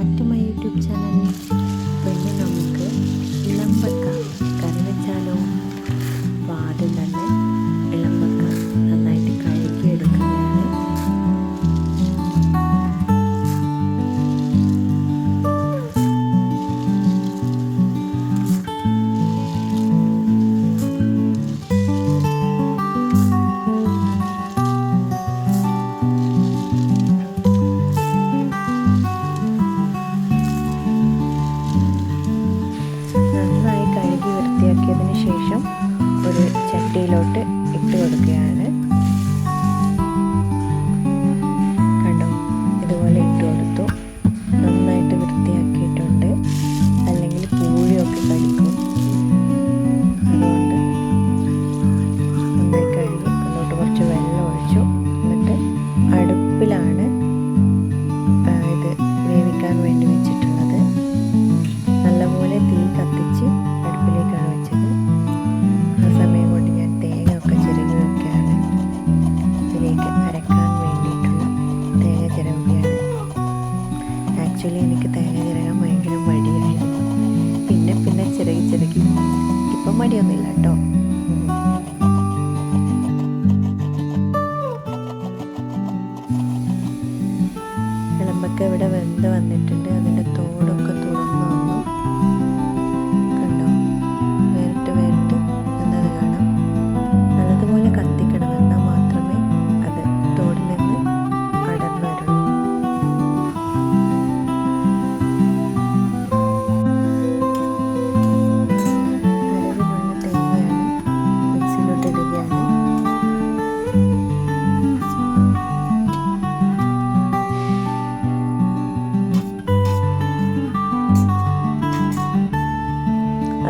Back to my YouTube channel. പിന്നെ നമുക്ക് ഇളമ്പക്ക കറി വെച്ചാലോ? അപ്പോൾ ആദ്യം തന്നെ ഇളമ്പക്ക നന്നായിട്ട് കഴുകിയെടുക്കുകയാണ്. വൃത്തിയാക്കിയതിന് ശേഷം ഒരു ചട്ടിയിലോട്ട് ഇട്ട് കൊടുക്കുകയാണ്. കണ്ടോ, ഇതുപോലെ ഇട്ട് കൊടുത്തു. നന്നായിട്ട് വൃത്തിയാക്കിയിട്ടുണ്ട്, അല്ലെങ്കിൽ പൂഴിയൊക്കെ കടിക്കും. അതുകൊണ്ട് നന്നായി കഴുകി അതിലോട്ട് കുറച്ച് വെള്ളം ഒഴിച്ചു. എന്നിട്ട് അടുപ്പിലാണ് ഇത് വേവിക്കാൻ വേണ്ടി വെച്ചിട്ടുള്ളത്. നല്ലപോലെ തീ കത്തിച്ച് അടുപ്പിലേക്കാണ് വെച്ചത്. ആ സമയം കൊണ്ട് ഞാൻ തേങ്ങ ഒക്കെ ചിരകി വെക്കുകയാണ്. ഇതിലേക്ക് അരക്കാൻ വേണ്ടിയിട്ടുള്ള തേങ്ങ ചിരവുകയാണ്. ആക്ച്വലി എനിക്ക് തേങ്ങ ചിരകാൻ ഭയങ്കര മടിയായിരുന്നു. പിന്നെ ചിരകി ഇപ്പം മടിയൊന്നുമില്ല കേട്ടോ. ഇളമ്പക്ക ഇവിടെ വെന്ത് വന്നിട്ടുണ്ട്. അതിൻ്റെ തോടൊക്കെ തുറന്നു വന്നു. കണ്ടോ, വേറിട്ട് എന്നത് കാണാം. നല്ലതുപോലെ കത്തിക്കണം, എന്നാൽ മാത്രമേ അത് തോടിൽ നിന്ന് അടർന്നു വരുള്ളൂ. അരവിനുള്ള തേങ്ങയാണ് മിക്സിയിലോട്ട് ഇടുകയാണ്.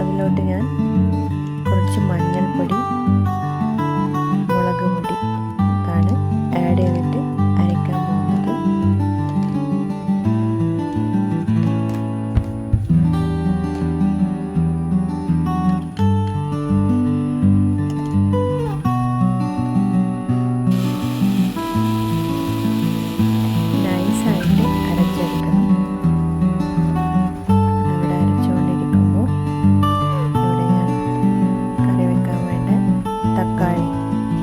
അതിലോട്ട് ഞാൻ കുറച്ച് മഞ്ഞൾപ്പൊടി, മുളക് പൊടി ഇതാണ് ആഡ് ചെയ്തിട്ട് അരയ്ക്കാൻ പോകുന്നത്. നൈസായിട്ട് അരച്ചെടുക്കണം. അവിടെ അരച്ചുകൊണ്ടിരിക്കുമ്പോൾ തക്കാളി,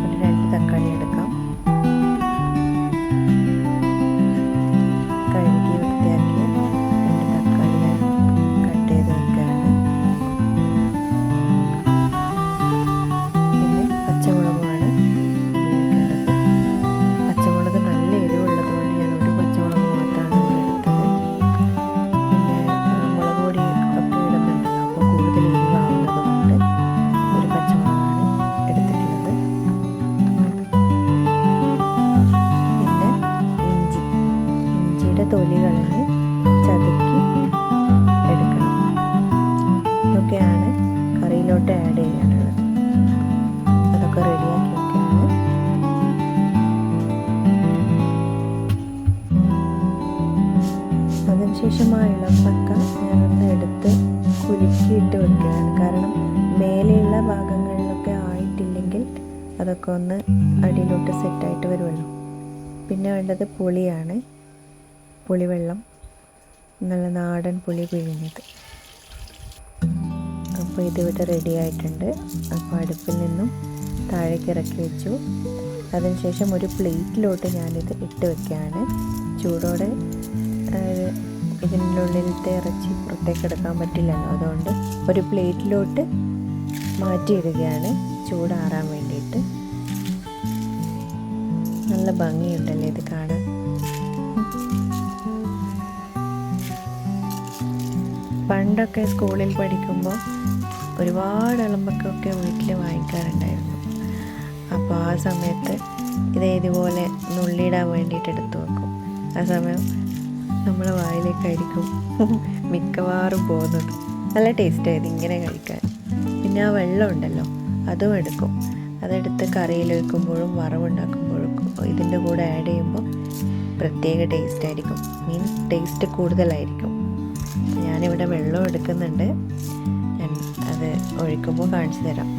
ഒരു 2 തക്കാളി എടുക്കാം. കഴുകി വൃത്തിയാക്കിയ 2 തക്കാളി ഞാൻ കട്ട് ചെയ്ത് വെക്കുകയാണ്. പിന്നെ പച്ചമുളകുമാണ് ഉപയോഗിക്കേണ്ടത്. പച്ചമുളക് നല്ല എരിവുള്ളത് കൊണ്ട് ഞാൻ ഒരു പച്ചമുളക് മാത്രമാണ് എടുത്തത്. പിന്നെ മുളക് പൊടി ഒക്കെ ഇടുന്നുണ്ടല്ലോ, അപ്പോൾ കൂടുതൽ എരിവാവുന്നത് കൊണ്ട് ഒരു പച്ചമുളകാണ് എടുത്തിട്ടുള്ളത്. പിന്നെ ഇഞ്ചിയുടെ തൊലി കളഞ്ഞ് ചതുക്കി എടുക്കണം. ഇതൊക്കെയാണ് കറിയിലോട്ട് ആഡ് ചെയ്യാനുള്ളത്. അതൊക്കെ റെഡിയാക്കി വെക്കുകയാണ്. അതിനുശേഷം ആ ഇളമ്പക്ക ഞാനൊന്ന് എടുത്ത് കുലുക്കിയിട്ട് വെക്കുകയാണ്. കാരണം മേലെയുള്ള ഭാഗങ്ങളിലൊക്കെ ആയിട്ടില്ലെങ്കിൽ അതൊക്കെ ഒന്ന് അടിയിലോട്ട് സെറ്റായിട്ട് വരുമല്ലോ. പിന്നെ വേണ്ടത് പുളിയാണ്. പുളിവെള്ളം, നല്ല നാടൻ പുളി പിഴിഞ്ഞത്. അപ്പോൾ ഇതിവിടെ റെഡി ആയിട്ടുണ്ട്. അപ്പോൾ അടുപ്പിൽ നിന്നും താഴേക്ക് ഇറക്കി വെച്ചു. അതിനുശേഷം ഒരു പ്ലേറ്റിലോട്ട് ഞാനിത് ഇട്ട് വെക്കുകയാണ്. ചൂടോടെ ഇതിൻ്റെ ഉള്ളിലത്തെ ഇറച്ചി പുറത്തേക്ക് എടുക്കാൻ പറ്റില്ലല്ലോ, അതുകൊണ്ട് ഒരു പ്ലേറ്റിലോട്ട് മാറ്റിയിടുകയാണ് ചൂടാറാൻ വേണ്ടിയിട്ട്. നല്ല ഭംഗിയുണ്ടല്ലേ ഇത് കാണാൻ. പണ്ടൊക്കെ സ്കൂളിൽ പഠിക്കുമ്പോൾ ഒരുപാട് ഇളമ്പക്കൊക്കെ വീട്ടിൽ വാങ്ങിക്കാറുണ്ടായിരുന്നു. അപ്പോൾ ആ സമയത്ത് ഇതുപോലെ നുള്ളിയിടാൻ വേണ്ടിയിട്ട് എടുത്തു വെക്കും. ആ സമയം നമ്മളെ വായിലേക്കായിരിക്കും മിക്കവാറും പോകുന്നത്. നല്ല ടേസ്റ്റായത് ഇങ്ങനെ കഴിക്കാൻ. പിന്നെ ആ വെള്ളം ഉണ്ടല്ലോ, അതും എടുക്കും. അതെടുത്ത് കറിയിൽ വെക്കുമ്പോഴും വറവുണ്ടാക്കുമ്പോഴും ഇതിൻ്റെ കൂടെ ആഡ് ചെയ്യുമ്പോൾ പ്രത്യേക ടേസ്റ്റ് ആയിരിക്കും. മീൻസ് ടേസ്റ്റ് കൂടുതലായിരിക്കും. ഞാനിവിടെ വെള്ളം എടുക്കുന്നുണ്ട്. ഞാൻ അത് ഒഴിക്കുമ്പോൾ കാണിച്ചു തരാം.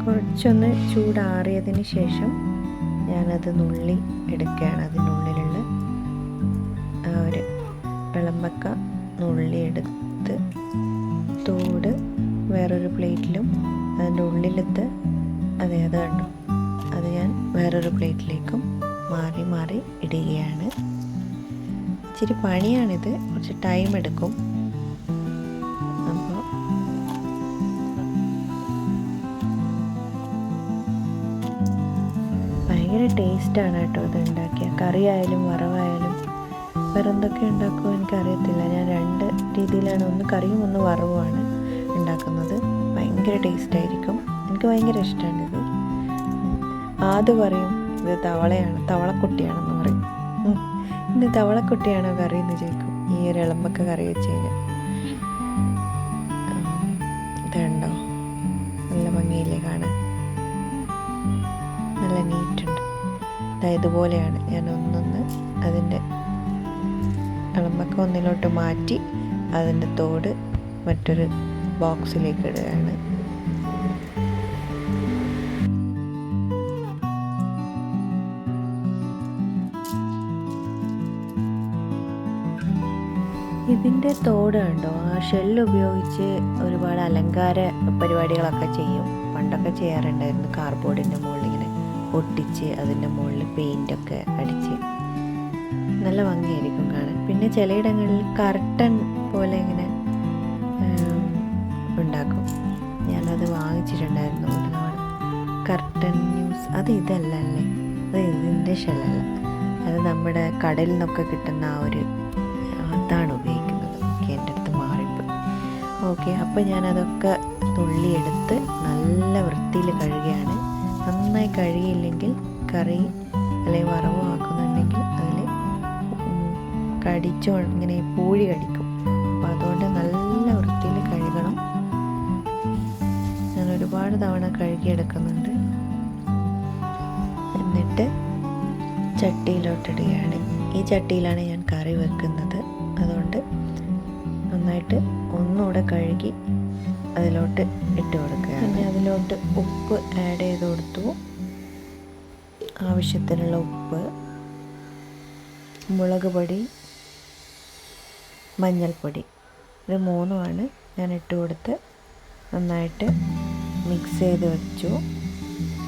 കുറച്ചൊന്ന് ചൂടാറിയതിന് ശേഷം ഞാനത് നുള്ളി എടുക്കുകയാണ്. അതിനുള്ളിലുള്ള ആ ഒരു ഇളമ്പക്ക നുള്ളിയെടുത്ത് തോട് വേറൊരു പ്ലേറ്റിലും അതിൻ്റെ ഉള്ളിലത്തെ അത് കണ്ടു അത് ഞാൻ വേറൊരു പ്ലേറ്റിലേക്കും മാറി മാറി ഇടുകയാണ്. ഇച്ചിരി പണിയാണിത്, കുറച്ച് ടൈം എടുക്കും. അപ്പോൾ ഭയങ്കര ടേസ്റ്റാണ് കേട്ടോ ഇത് ഉണ്ടാക്കിയ. കറിയായാലും വറവായാലും വേറെ എന്തൊക്കെ ഉണ്ടാക്കുമോ എനിക്കറിയത്തില്ല. ഞാൻ 2 രീതിയിലാണ്, ഒന്ന് കറിയും ഒന്ന് വറവുമാണ് ഉണ്ടാക്കുന്നത്. ഭയങ്കര ടേസ്റ്റായിരിക്കും. എനിക്ക് ഭയങ്കര ഇഷ്ടമാണിത്. ആദ്യം പറയും ഇത് തവളയാണ്, തവളക്കുട്ടിയാണെന്ന് പറയും. ഇന്ന് തവളക്കുട്ടിയാണോ കറി എന്ന് ചോദിക്കും ഈ ഒരു ഇളമ്പക്ക കറി വെച്ച് കഴിഞ്ഞാൽ. ഇതുണ്ടോ, നല്ല ഭംഗിയില്ലേ കാണാൻ, നല്ല നീറ്റുണ്ട്. ഇതുപോലെയാണ് ഞാൻ ഒന്നൊന്ന് അതിൻ്റെ ഇളമ്പക്ക ഒന്നിലോട്ട് മാറ്റി അതിൻ്റെ തോട് മറ്റൊരു ബോക്സിലേക്ക് ഇടുകയാണ്. ഇതിൻ്റെ തോട് കണ്ടോ, ആ ഷെല്ല് ഉപയോഗിച്ച് ഒരുപാട് അലങ്കാര പരിപാടികളൊക്കെ ചെയ്യും. പണ്ടൊക്കെ ചെയ്യാറുണ്ടായിരുന്നു. കാർഡ്ബോർഡിൻ്റെ മുകളിൽ ഇങ്ങനെ ഒട്ടിച്ച് അതിൻ്റെ മുകളിൽ പെയിൻ്റൊക്കെ അടിച്ച് നല്ല ഭംഗിയായിരിക്കും കാണാൻ. പിന്നെ ചിലയിടങ്ങളിൽ കർട്ടൻ പോലെ ഇങ്ങനെ ഉണ്ടാക്കും. ഞാനത് വാങ്ങിച്ചിട്ടുണ്ടായിരുന്നു ഒരു തവണ. കർട്ടൻ ന്യൂസ് അത് ഇതല്ലല്ലേ, അത് ഇതിൻ്റെ ഷെല്ലല്ല, അത് നമ്മുടെ കടലിൽ നിന്നൊക്കെ കിട്ടുന്ന ആ ഒരു അതാണ് ഉപയോഗിക്കുന്നത്. ഓക്കെ, എൻ്റെ അടുത്ത് മാറിപ്പോയി. ഓക്കെ, അപ്പോൾ ഞാനതൊക്കെ തുള്ളിയെടുത്ത് നല്ല വൃത്തിയിൽ കഴുകുകയാണ്. നന്നായി കഴുകിയില്ലെങ്കിൽ കറി അല്ലെങ്കിൽ വറവ് ആക്കുന്നുണ്ടെങ്കിൽ അതിൽ കടിച്ചോ ഇങ്ങനെ പൂഴി കടിക്കും. അപ്പോൾ അതുകൊണ്ട് നല്ല വൃത്തിയിൽ കഴുകണം. ഞാൻ ഒരുപാട് തവണ കഴുകിയെടുക്കുന്നുണ്ട്. എന്നിട്ട് ചട്ടിയിലോട്ടിടുകയാണ്. ഈ ചട്ടിയിലാണ് ഞാൻ കറി വെക്കുന്നത്. അതുകൊണ്ട് നന്നായിട്ട് ഒന്നുകൂടെ കഴുകി അതിലോട്ട് ഇട്ട് കൊടുക്കുക. പിന്നെ അതിലോട്ട് ഉപ്പ് ആഡ് ചെയ്ത് കൊടുത്തു, ആവശ്യത്തിനുള്ള ഉപ്പ്, മുളക് പൊടി, മഞ്ഞൾപ്പൊടി, ഇത് 3ഉമാണ് ഞാൻ ഇട്ട് കൊടുത്ത് നന്നായിട്ട് മിക്സ് ചെയ്ത് വെച്ചു.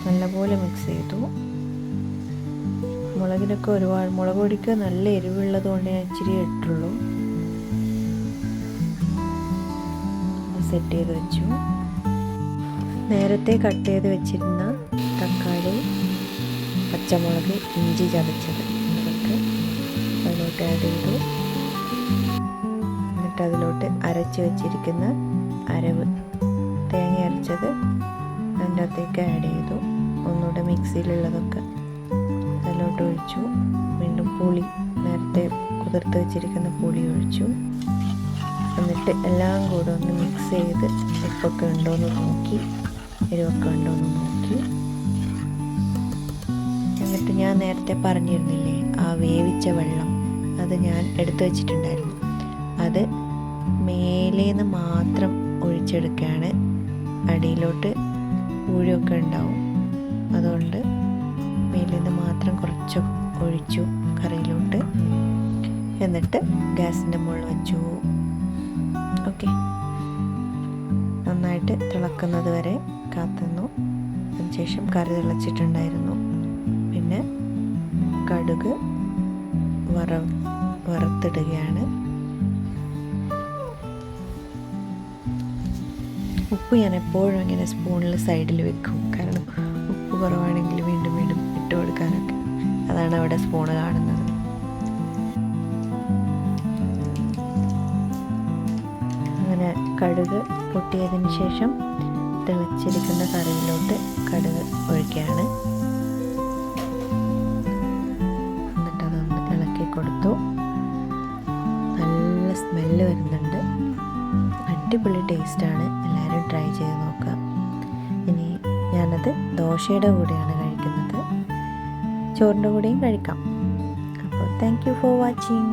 നല്ലപോലെ മിക്സ് ചെയ്തു. മുളകിനൊക്കെ ഒരുപാട്, മുളക് പൊടിക്ക് നല്ല എരിവുള്ളത് കൊണ്ട് ഞാൻ ഇച്ചിരി ഇട്ടുള്ളൂ. സെറ്റ് ചെയ്ത് വെച്ചു. നേരത്തെ കട്ട് ചെയ്ത് വെച്ചിരുന്ന തക്കാളി, പച്ചമുളക്, ഇഞ്ചി ചതച്ചത് അതൊക്കെ അതിലോട്ട് ആഡ് ചെയ്തു. എന്നിട്ട് അതിലോട്ട് അരച്ച് വെച്ചിരിക്കുന്ന അരവ്, തേങ്ങ അരച്ചത് അതിൻ്റെ അകത്തേക്ക് ആഡ് ചെയ്തു. ഒന്നുകൂടെ മിക്സിയിലുള്ളതൊക്കെ അതിലോട്ട് ഒഴിച്ചു. വീണ്ടും പുളി, നേരത്തെ കുതിർത്ത് വെച്ചിരിക്കുന്ന പുളി ഒഴിച്ചു. എന്നിട്ട് എല്ലാം കൂടെ ഒന്ന് മിക്സ് ചെയ്ത് ഉപ്പൊക്കെ ഉണ്ടോയെന്ന് നോക്കി, എരിവൊക്കെ ഉണ്ടോയെന്ന് നോക്കി. എന്നിട്ട് ഞാൻ നേരത്തെ പറഞ്ഞിരുന്നില്ലേ ആ വേവിച്ച വെള്ളം, അത് ഞാൻ എടുത്തു വച്ചിട്ടുണ്ടായിരുന്നു. അത് മേലേന്ന് മാത്രം ഒഴിച്ചെടുക്കുകയാണ്. അടിയിലോട്ട് പൂഴൊക്കെ ഉണ്ടാവും. അതുകൊണ്ട് മേലേന്ന് മാത്രം കുറച്ച് ഒഴിച്ചു കറിയിലോട്ട്. എന്നിട്ട് ഗ്യാസിൻ്റെ മുകളിൽ വെച്ചു. ഓക്കെ, നന്നായിട്ട് തിളക്കുന്നത് വരെ കാത്തുനിന്നു. അതിനുശേഷം കറി തിളച്ചിട്ടുണ്ടായിരുന്നു. പിന്നെ കടുക് വറുത്തിടുകയാണ്. ഉപ്പ് ഞാൻ എപ്പോഴും ഇങ്ങനെ സ്പൂണിൽ സൈഡിൽ വെക്കും, കാരണം ഉപ്പ് കുറവാണെങ്കിൽ വീണ്ടും വീണ്ടും ഇട്ട് കൊടുക്കാനൊക്കെ. അതാണ് അവിടെ സ്പൂണ് കാണുന്നത്. അങ്ങനെ കടുക് പൊട്ടിയതിന് ശേഷം തിളച്ചിരിക്കുന്ന കറിയിലോട്ട് കടുക് ഒഴിക്കുകയാണ്. എന്നിട്ട് അതൊന്ന് ഇളക്കി കൊടുത്തു. നല്ല സ്മെല്ല് വരുന്നുണ്ട്. അടിപൊളി ടേസ്റ്റാണ്. എല്ലാവരും ട്രൈ ചെയ്ത് നോക്കുക. ഇനി ഞാനത് ദോശയുടെ കൂടെയാണ് കഴിക്കുന്നത്. ചോറിൻ്റെ കൂടെയും കഴിക്കാം. അപ്പോൾ താങ്ക് യു ഫോർ വാച്ചിങ്.